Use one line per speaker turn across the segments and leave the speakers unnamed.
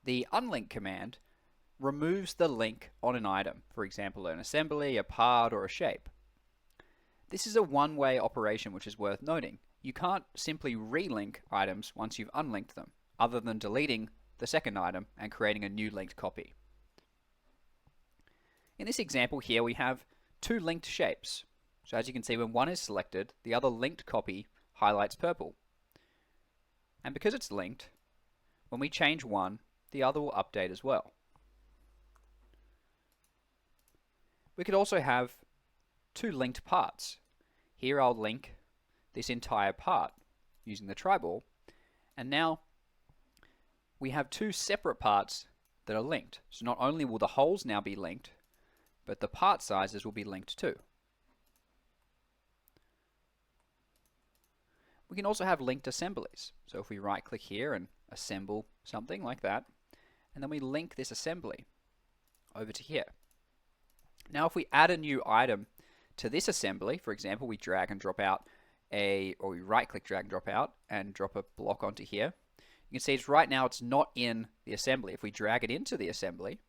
The unlink command removes the link on an item, for example, an assembly, a part, or a shape. This is a one-way operation which is worth noting. You can't simply relink items once you've unlinked them, other than deleting the second item and creating a new linked copy. In this example here, we have two linked shapes. So as you can see, when one is selected, the other linked copy highlights purple. And because it's linked, when we change one, the other will update as well. We could also have two linked parts. Here I'll link this entire part using the triball, and now we have two separate parts that are linked. So not only will the holes now be linked, but the part sizes will be linked too. We can also have linked assemblies. So if we right click here and assemble something like that, and then we link this assembly over to here. Now if we add a new item to this assembly, for example, we drag and drop out or we right click, drag and drop out and drop a block onto here, you can see it's right now it's not in the assembly. If we drag it into the assembly,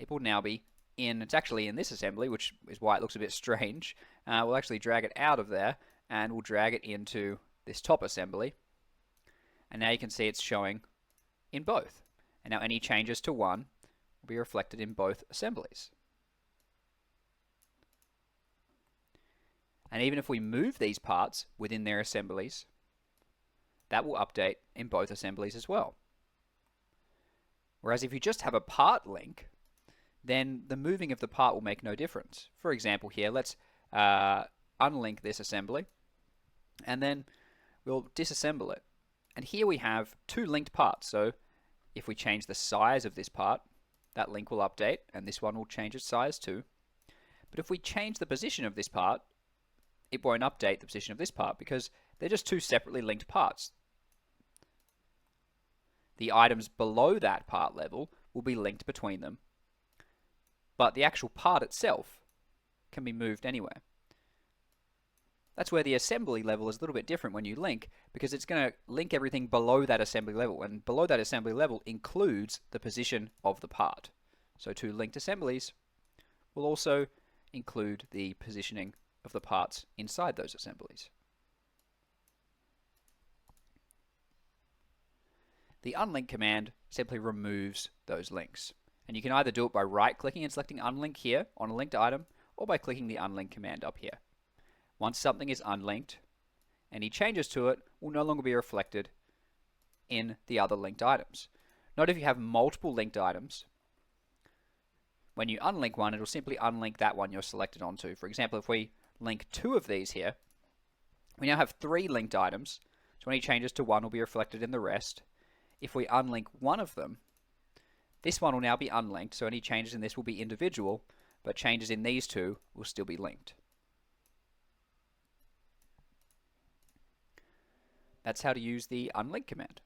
it will now be it's actually in this assembly, which is why it looks a bit strange. We'll actually drag it out of there and we'll drag it into this top assembly. And now you can see it's showing in both. And now any changes to one will be reflected in both assemblies. And even if we move these parts within their assemblies, that will update in both assemblies as well. Whereas if you just have a part link, then the moving of the part will make no difference. For example here, let's unlink this assembly, and then we'll disassemble it. And here we have two linked parts, so if we change the size of this part, that link will update, and this one will change its size too. But if we change the position of this part, it won't update the position of this part because they're just two separately linked parts. The items below that part level will be linked between them, but the actual part itself can be moved anywhere. That's where the assembly level is a little bit different when you link, because it's going to link everything below that assembly level, and below that assembly level includes the position of the part. So two linked assemblies will also include the positioning of the parts inside those assemblies. The unlink command simply removes those links. And you can either do it by right-clicking and selecting unlink here on a linked item, or by clicking the unlink command up here. Once something is unlinked, any changes to it will no longer be reflected in the other linked items. Note if you have multiple linked items, when you unlink one, it will simply unlink that one you're selected onto. For example, if we link two of these here, we now have three linked items, so any changes to one will be reflected in the rest. If we unlink one of them, this one will now be unlinked, so any changes in this will be individual, but changes in these two will still be linked. That's how to use the unlink command.